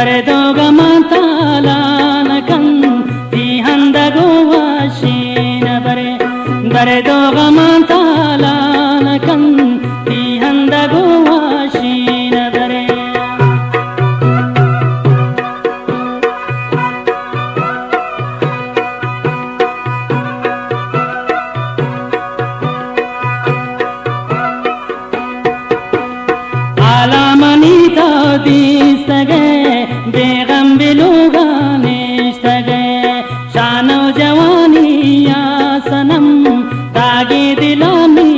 दो गमतालानकं तिहंदगो वाशीन बरे दो गमतालानकं तिहंदगो वाशीन बरे आलामनीता दिसगे बेगम बिलुगानिश्तगे शानो जवानी या सनम तागे दिलामी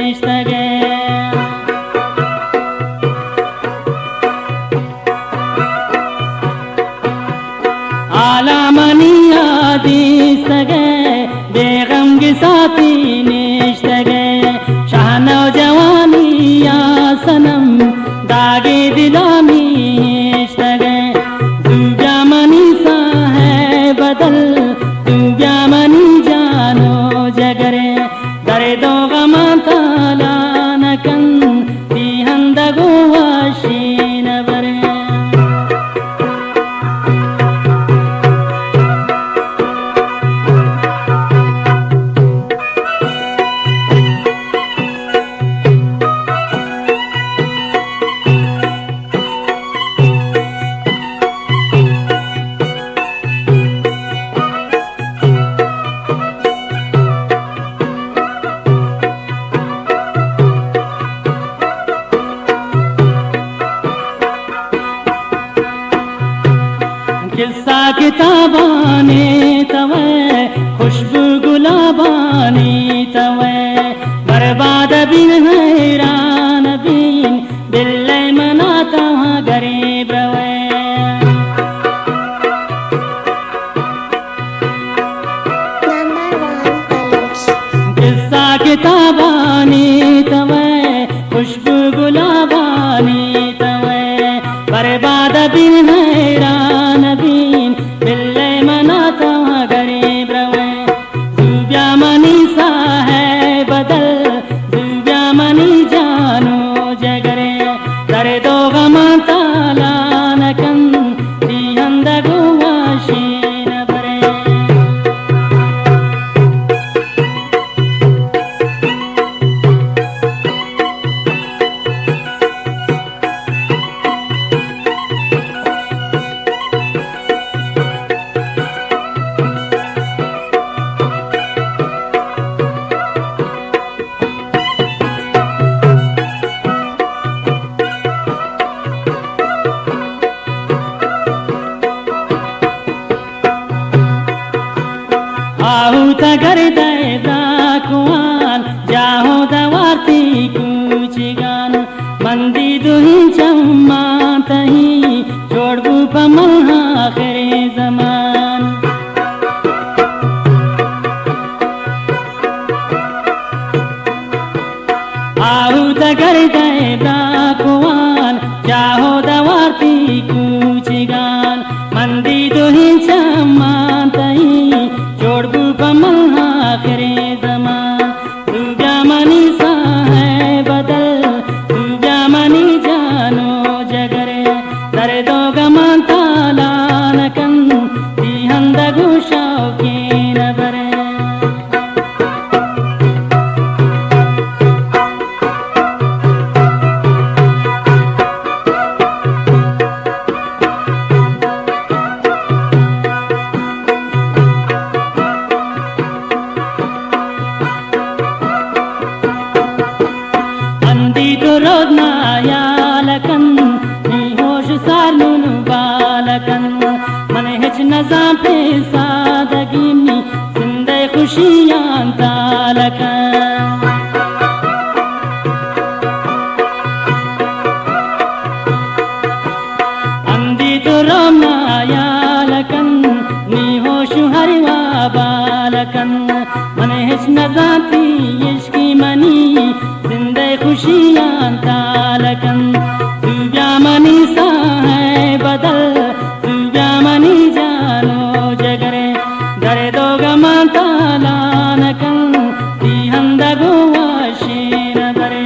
इश्तगे आलामनिया दिसगे बेगम के साथी निश्तगे शानो जवानी या सनम दागे दिलामी इश्तगे दुब्या मनी सा है बदल दुब्या मनी जानो जगरे दरे दो गमतालानकं तिहंदगो वाशीन बरे किस्सा किताबानी तवे खुशबू गुलाबानी तवे बर्बाद बिन हैरान बिन दिल मनाता गरीब रवे किस्सा किताबानी तवे खुशबू गुलाबानी तवे बर्बाद बिन हैरान बिन दिल मनाता गरीब रवे दुब्या मनी सा है बदल दुब्या मनी जानो जगरे दरे दो गमतालानकं तिहंदगो वाशीन बरे आहू तगर दैदाकुआन जाहो दवाती कुचिगान मंदी दुही चम्मा तही छोड़बू पमहा आखिरी जमान आहू तगर दैदाकुआन जाहो दवाती कुचिगान मंदी दुही चम्मा तही छोड़बू पमहा आखिरी जमान दुब्या मनी सा है बदल दुब्या मनी जानो जगरे दरे दो गमतालानकं तिहंदगो शौकीन बरे रोदनायालकन निहोश सालुन बालकन मन हिच नजा पे सादगी में जिंदे खुशियां तालकन अंधी तो रोदनायालकन निहोश हरिवा बालकन मन हिच नजा पे इश्की मनी जिंदे खुशियां तालकन दुब्या मनी सा है बदल दुब्या मनी जानो जगरे दरे दो गमतालानकं तिहंदगो वाशीन बरे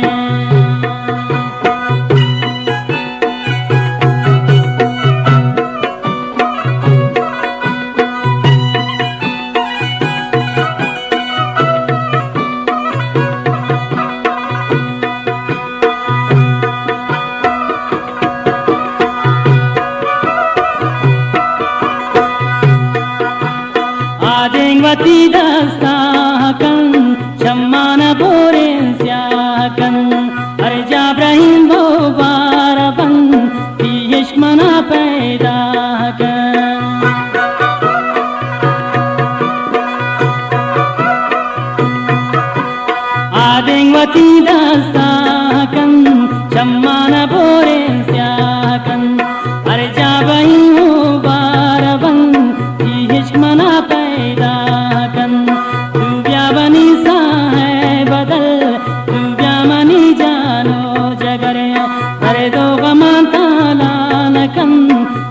बालकन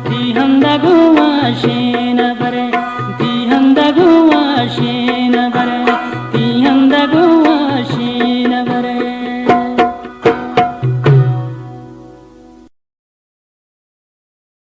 दी हम दगुआ शेन बरे